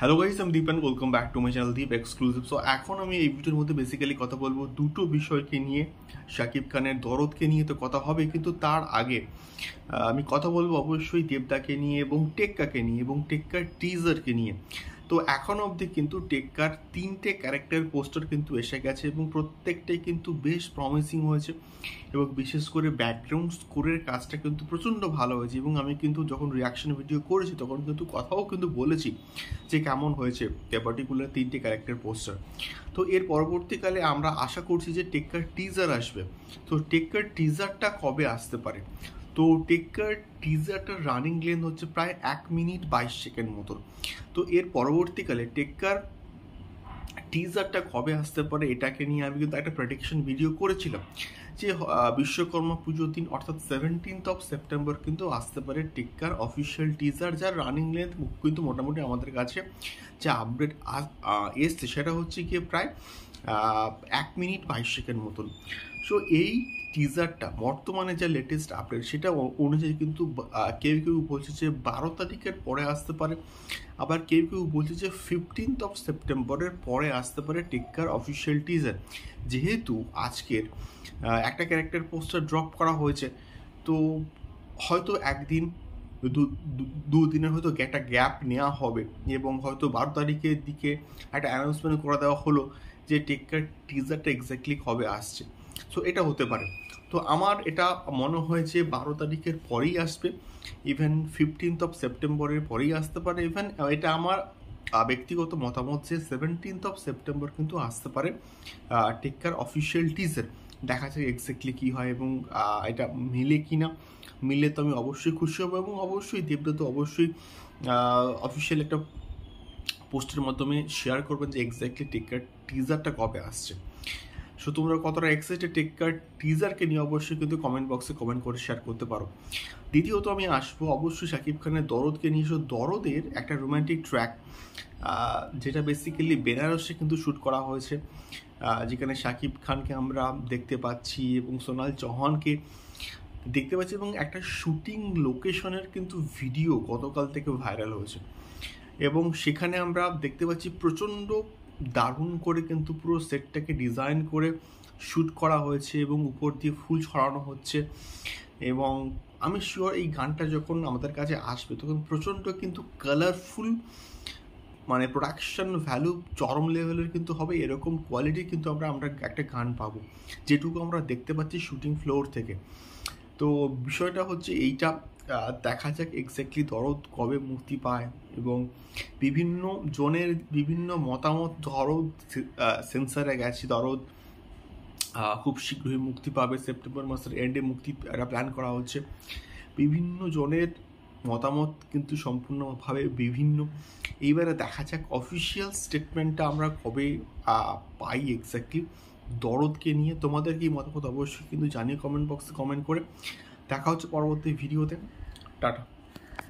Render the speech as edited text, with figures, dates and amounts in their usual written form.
Hello guys, আমি Deep and welcome back to my channel Deep exclusive. So এখন আমি এই ভিডিওর মধ্যে বেসিক্যালি কথা বলবো দুটো বিষয়কে নিয়ে। শাকিব খানের দরদকে নিয়ে তো কথা হবে, কিন্তু তার আগে আমি কথা বলবো অবশ্যই দেবদাকে নিয়ে এবং টেক্কাকে নিয়ে এবং টেক্কার টিজারকে নিয়ে। তো এখনও অবধি কিন্তু টেক্কার 3টে ক্যারেক্টার পোস্টার কিন্তু এসে গেছে এবং প্রত্যেকটাই কিন্তু বেশ প্রমিসিং হয়েছে এবং বিশেষ করে ব্যাকগ্রাউন্ড স্কোরের কাজটা কিন্তু প্রচণ্ড ভালো হয়েছে। এবং আমি কিন্তু যখন রিয়াকশন ভিডিও করেছি তখন কিন্তু কথাও কিন্তু বলেছি যে কেমন হয়েছে পার্টিকুলার 3টে ক্যারেক্টার পোস্টার। তো এর পরবর্তীকালে আমরা আশা করছি যে টেক্কার টিজার আসবে। তো টেক্কার টিজারটা কবে আসতে পারে? তো টেক্কার টিজারটার রানিং লেন্থ হচ্ছে প্রায় 1 মিনিট 22 সেকেন্ড মতো। তো এর পরবর্তীকালে টেক্কার টিজারটা কবে আসতে পারে এটাকে নিয়ে আমি কিন্তু একটা প্রেডিকশন ভিডিও করেছিলাম যে বিশ্বকর্মা পুজোর দিন অর্থাৎ 17th সেপ্টেম্বর কিন্তু আসতে পারে টেক্কার অফিসিয়াল টিজার, যার রানিং লেন্থ কিন্তু মোটামুটি আমাদের কাছে যে আপডেট এসছে সেটা হচ্ছে গিয়ে প্রায় 1 মিনিট 22 সেকেন্ড মতন। সো এই টিজারটা বর্তমানে যা লেটেস্ট আপডেট সেটা অনুযায়ী কিন্তু কেউ কেউ বলছে যে 12 তারিখের পরে আসতে পারে, আবার কেউ কেউ বলছে যে 15th সেপ্টেম্বরের পরে আসতে পারে টেক্কার অফিসিয়াল টিজার। যেহেতু আজকের একটা ক্যারেক্টার পোস্টার ড্রপ করা হয়েছে, তো হয়তো একদিন দুদিনের হয়তো একটা গ্যাপ নেওয়া হবে এবং হয়তো 12 তারিখের দিকে একটা অ্যানাউন্সমেন্ট করে দেওয়া হলো যে টেক্কার টিজারটা এক্স্যাক্টলি কবে আসছে। সো এটা হতে পারে। তো আমার এটা মনে হয় যে 12 তারিখের পরেই আসবে, ইভেন 15th সেপ্টেম্বরের পরেই আসতে পারে। ইভেন এটা আমার ব্যক্তিগত মতামত যে 17th সেপ্টেম্বর কিন্তু আসতে পারে টেক্কার অফিসিয়াল টিজার। দেখা যাক এক্স্যাক্টলি কী হয় এবং এটা মিলে কি না। মিললে তো আমি অবশ্যই খুশি হব এবং অবশ্যই দেবদা তো অবশ্যই অফিসিয়াল একটা পোস্টের মাধ্যমে শেয়ার করবেন যে এক্স্যাক্টলি টেক্কার টিজারটা কবে আসছে। সো তোমরা কতটা এক্সাইটেড টেক্কার টিজারকে নিয়ে অবশ্যই কিন্তু কমেন্ট বক্সে কমেন্ট করে শেয়ার করতে পারো। দ্বিতীয়ত আমি আসবো অবশ্যই শাকিব খানের দরদকে নিয়ে। সো দরদের একটা রোম্যান্টিক ট্র্যাক যেটা বেসিক্যালি বেনারসে কিন্তু শ্যুট করা হয়েছে, যেখানে শাকিব খানকে আমরা দেখতে পাচ্ছি এবং সোনাল চৌহানকে দেখতে পাচ্ছি এবং একটা শুটিং লোকেশনের কিন্তু ভিডিও গতকাল থেকে ভাইরাল হয়েছে এবং সেখানে আমরা দেখতে পাচ্ছি প্রচণ্ড দারুণ করে কিন্তু পুরো সেটটাকে ডিজাইন করে শ্যুট করা হয়েছে এবং উপর দিয়ে ফুল ছড়ানো হচ্ছে। এবং আমি শিওর এই গানটা যখন আমাদের কাছে আসবে তখন প্রচণ্ড কিন্তু কালারফুল, মানে প্রোডাকশন ভ্যালু চরম লেভেলের কিন্তু হবে। এরকম কোয়ালিটি কিন্তু আমরা একটা গান পাবো যেটুকু আমরা দেখতে পাচ্ছি শুটিং ফ্লোর থেকে। তো বিষয়টা হচ্ছে এইটা, দেখা যাক এক্স্যাক্টলি দরদ কবে মুক্তি পায় এবং বিভিন্ন জনের বিভিন্ন মতামত। দরদ সেন্সারে গেছি, দরদ খুব শীঘ্রই মুক্তি পাবে, সেপ্টেম্বর মাসের এন্ডে মুক্তি একটা প্ল্যান করা হচ্ছে। বিভিন্ন জনের মতামত কিন্তু সম্পূর্ণভাবে বিভিন্ন। এইবারে দেখা যাক অফিসিয়াল স্টেটমেন্টটা আমরা কবে পাই এক্স্যাক্টলি দরদকে নিয়ে। তোমাদের কি মতামত অবশ্যই কিন্তু জানিয়ে কমেন্ট বক্সে কমেন্ট করে। দেখা হচ্ছে পরবর্তী ভিডিওতে। টাটা।